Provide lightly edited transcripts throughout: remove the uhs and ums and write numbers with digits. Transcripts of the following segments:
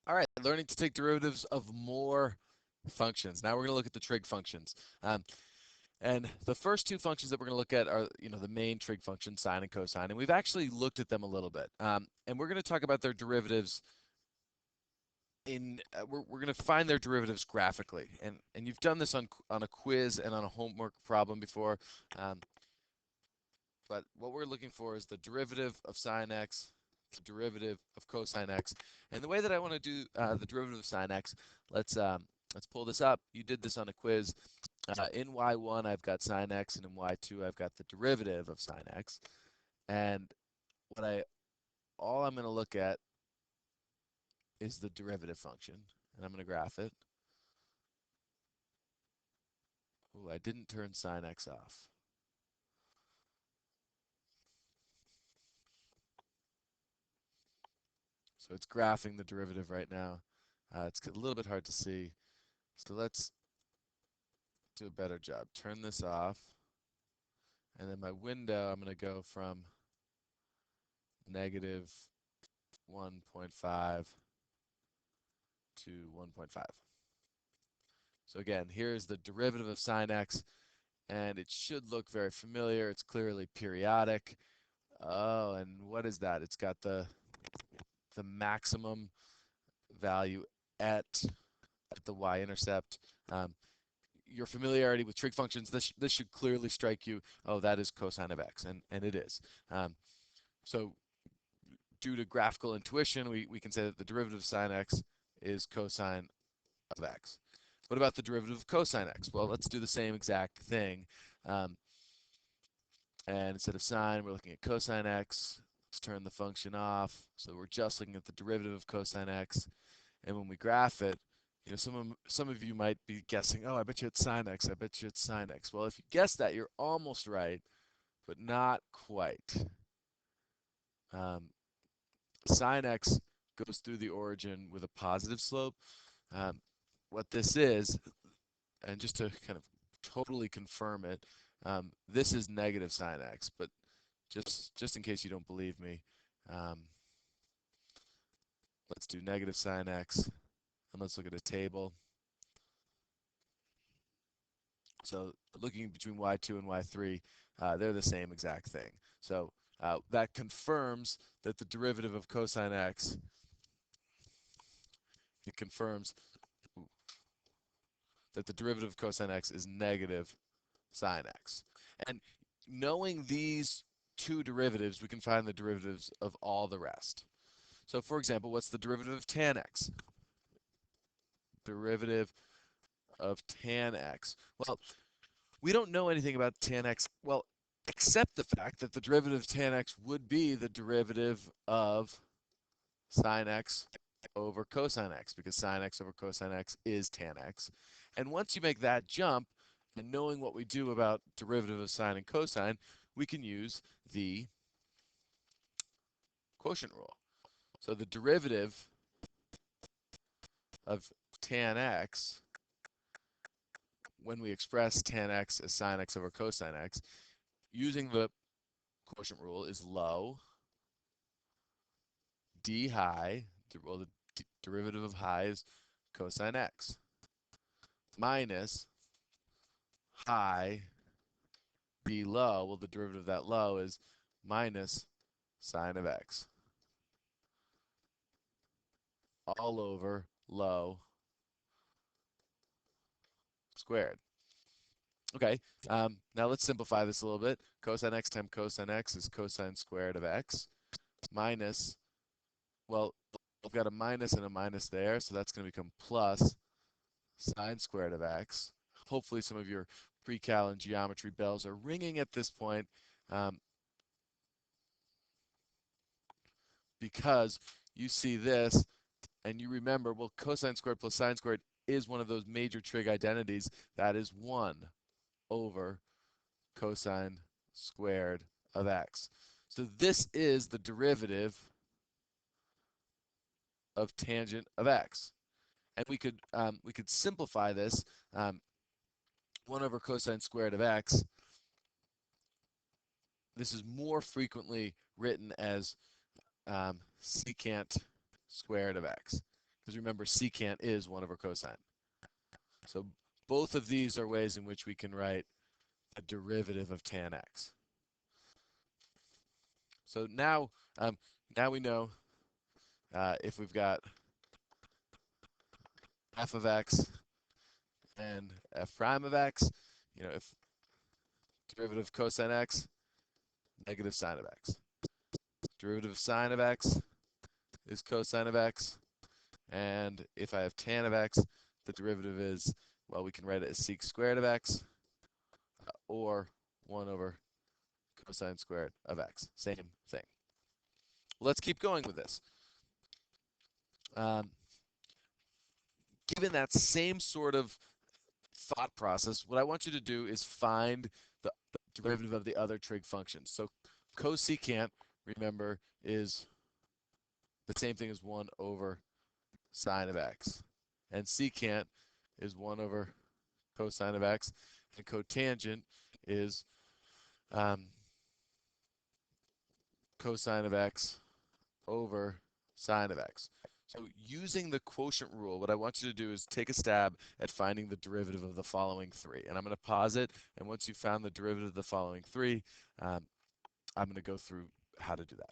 All right, learning to take derivatives of more functions. Now we're going to look at the trig functions. And the first two functions that we're going to look at are, the main trig functions, sine and cosine. And we've actually looked at them a little bit. And we're going to talk about their derivatives we're going to find their derivatives graphically. And you've done this on a quiz and on a homework problem before. Um, but what we're looking for is the derivative of sine x, the derivative of cosine x. And the way that I want to do the derivative of sine x, let's pull this up. You did this on a quiz. In y1, I've got sine x, and in y2, I've got the derivative of sine x. And all I'm going to look at is the derivative function, and I'm going to graph it. Ooh, I didn't turn sine x off. So it's graphing the derivative right now. It's a little bit hard to see. So let's do a better job. Turn this off. And then my window, I'm going to go from negative 1.5 to 1.5. So again, here's the derivative of sine x, and it should look very familiar. It's clearly periodic. Oh, and what is that? It's got the maximum value at the y-intercept. Your familiarity with trig functions, this should clearly strike you. Oh, that is cosine of x, and it is. So due to graphical intuition, we can say that the derivative of sine x is cosine of x. What about the derivative of cosine x? Well, let's do the same exact thing. Um, and instead of sine, we're looking at cosine x. Let's turn the function off. So we're just looking at the derivative of cosine x. And when we graph it, some of you might be guessing, oh, I bet you it's sine x. I bet you it's sine x. Well, if you guess that, you're almost right, but not quite. Um, Sine x goes through the origin with a positive slope. Um, what this is, and just to kind of totally confirm it, this is negative sine x. But just in case you don't believe me, um, let's do negative sine x, and let's look at a table. So looking between y2 and y3, they're the same exact thing. So that confirms that the derivative of cosine x, it confirms that the derivative of cosine x is negative sine x. And knowing these two derivatives, we can find the derivatives of all the rest. So for example, what's the derivative of tan x? Derivative of tan x. Well, we don't know anything about tan x, well, except the fact that the derivative of tan x would be the derivative of sine x over cosine x, because sine x over cosine x is tan x. And once you make that jump, and knowing what we do about derivative of sine and cosine, we can use the quotient rule. So the derivative of tan x, when we express tan x as sine x over cosine x, using the quotient rule is low d high, well, the derivative of high is cosine x, minus high d low, well, the derivative of that low is minus sine of x, all over low squared. Okay, now let's simplify this a little bit. Cosine x times cosine x is cosine squared of x, minus, well, we've got a minus and a minus there, so that's going to become plus sine squared of x. Hopefully some of your pre-cal and geometry bells are ringing at this point, um, because you see this and you remember, well, cosine squared plus sine squared is one of those major trig identities. That is 1 over cosine squared of x. So this is the derivative of tangent of x. And we could simplify this. 1 over cosine squared of x. This is more frequently written as secant squared of x. because remember secant is 1 over cosine. So both of these are ways in which we can write a derivative of tan x. So now we know if we've got f of x and f prime of x, if derivative of cosine x, negative sine of x. Derivative of sine of x is cosine of x. And if I have tan of x, the derivative is, well, we can write it as sec squared of x or 1 over cosine squared of x. Same thing. Let's keep going with this. Given that same sort of thought process, what I want you to do is find the derivative of the other trig functions. So cosecant, remember, is the same thing as 1 over sine of x. And secant is 1 over cosine of x. And cotangent is cosine of x over sine of x. So using the quotient rule, what I want you to do is take a stab at finding the derivative of the following three. And I'm going to pause it. And once you've found the derivative of the following three, I'm going to go through how to do that.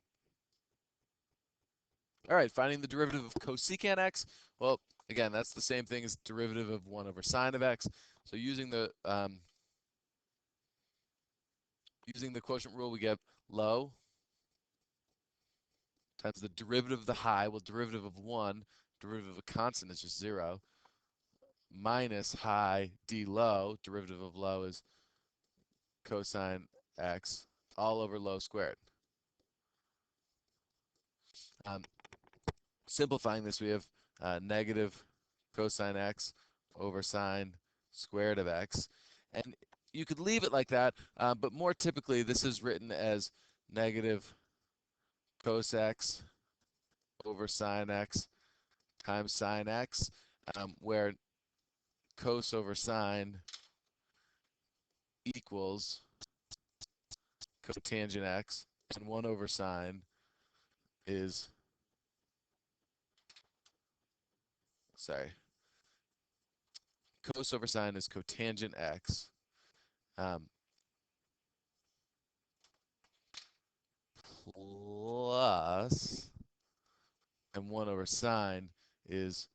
All right, finding the derivative of cosecant x. Well, again, that's the same thing as derivative of 1 over sine of x. So using the quotient rule, we get low times the derivative of the high. Well, derivative of 1, derivative of a constant is just 0, minus high d low. Derivative of low is cosine x all over low squared. Simplifying this, we have negative cosine x over sine squared of x. And you could leave it like that, but more typically, this is written as negative cos x over sine x times sine x, where cos over sine equals cotangent x, and 1 over sine is, cos over sine is cotangent x, plus, and 1 over sine is,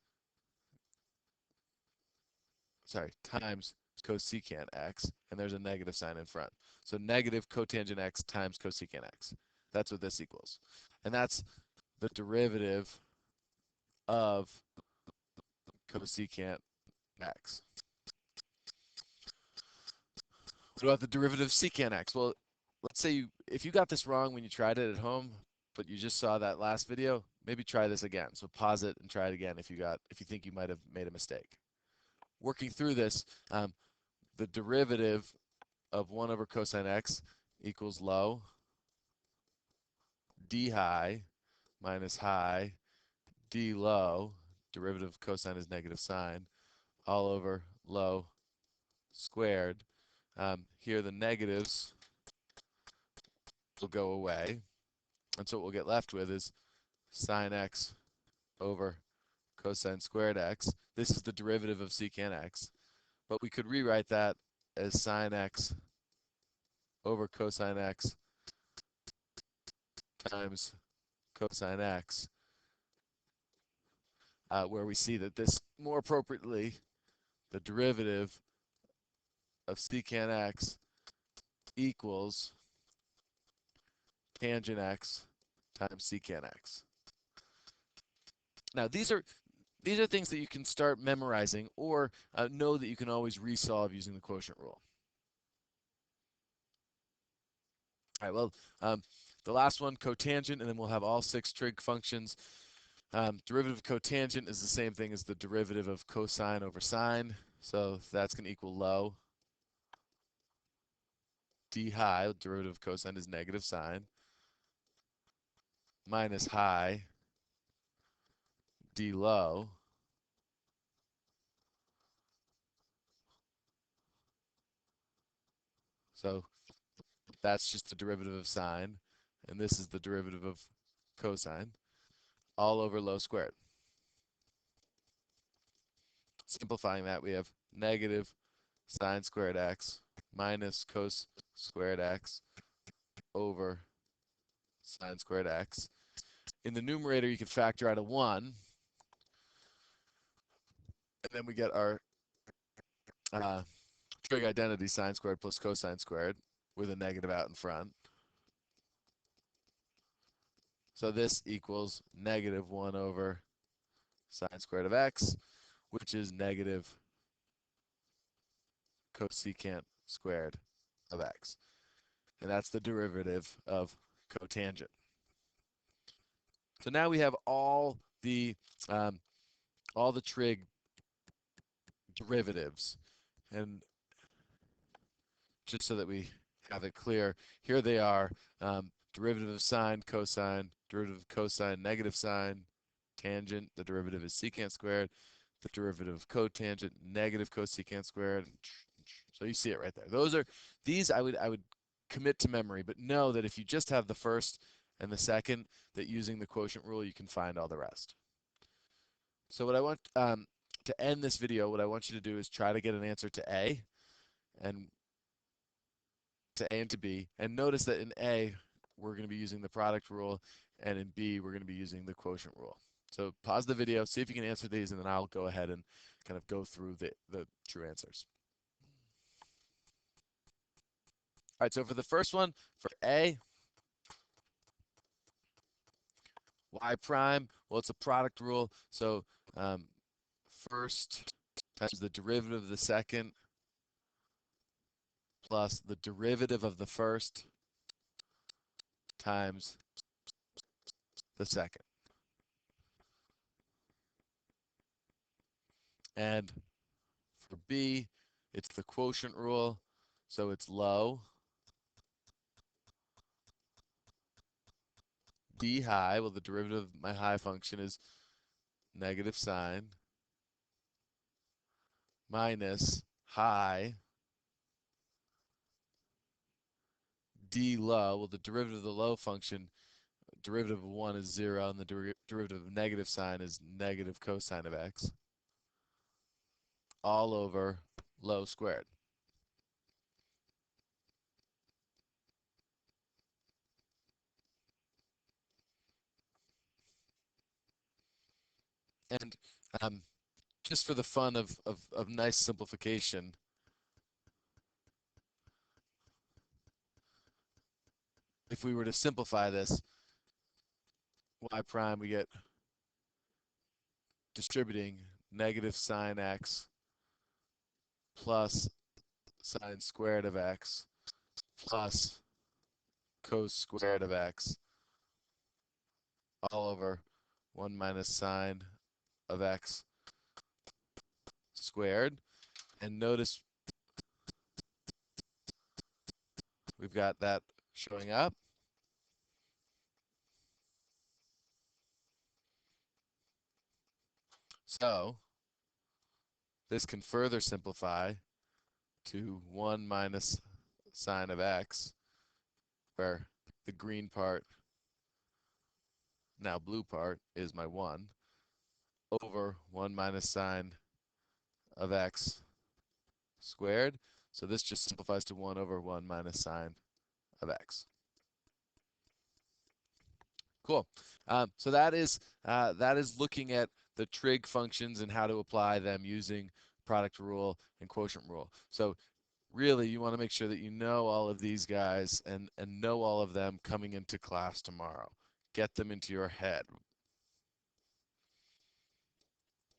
times cosecant x, and there's a negative sign in front. So negative cotangent x times cosecant x. That's what this equals. And that's the derivative of cosecant x. What about the derivative of secant x? Well, let's say if you got this wrong when you tried it at home, but you just saw that last video, maybe try this again. So pause it and try it again if you think you might have made a mistake. Working through this, the derivative of 1 over cosine x equals low d high minus high d low. Derivative of cosine is negative sine all over low squared. Here the negatives will go away. And so what we'll get left with is sine x over cosine squared x. This is the derivative of secant x. But we could rewrite that as sine x over cosine x times cosine x, where we see that this more appropriately, the derivative of secant x equals tangent x times secant x. Now these are things that you can start memorizing or know that you can always resolve using the quotient rule. All right, well, the last one, cotangent, and then we'll have all 6 trig functions. Derivative of cotangent is the same thing as the derivative of cosine over sine. So that's going to equal low d high, derivative of cosine is negative sine, minus high d low. So that's just the derivative of sine, and this is the derivative of cosine, all over low squared. simplifying that, we have negative sine squared x minus cos squared x over sine squared x. In the numerator, you can factor out a 1, and then we get our trig identity sine squared plus cosine squared with a negative out in front. So this equals negative 1 over sine squared of x, which is negative cosecant squared of x. And that's the derivative of cotangent. So now we have um, all the trig derivatives. And just so that we have it clear, here they are. Derivative of sine, cosine, derivative of cosine, negative sine, tangent, the derivative is secant squared, the derivative of cotangent, negative cosecant squared. So you see it right there. These I would commit to memory, but know that if you just have the first and the second, that using the quotient rule, you can find all the rest. So what I want to end this video, what I want you to do is try to get an answer to A and to B. And notice that in A, we're going to be using the product rule, and in B, we're going to be using the quotient rule. So pause the video, see if you can answer these, and then I'll go ahead and kind of go through the true answers. All right, so for the first one, for A, y prime, well, it's a product rule. So first times the derivative of the second plus the derivative of the first times the second. And for B, it's the quotient rule. So it's low, D high. Well, the derivative of my high function is negative sine minus high D low. Well, the derivative of the low function, derivative of 1 is 0, and the derivative of negative sine is negative cosine of x, all over low squared. And just for the fun of nice simplification, if we were to simplify this, y prime, we get distributing negative sine x plus sine squared of x plus cos squared of x all over 1 minus sine of x squared. And notice we've got that showing up. So this can further simplify to 1 minus sine of x, where the green part, now blue part, is my 1, over 1 minus sine of x squared. So this just simplifies to 1 over 1 minus sine of x. Cool. So that is looking at the trig functions and how to apply them using product rule and quotient rule. So really, you want to make sure that you know all of these guys and know all of them coming into class tomorrow. Get them into your head.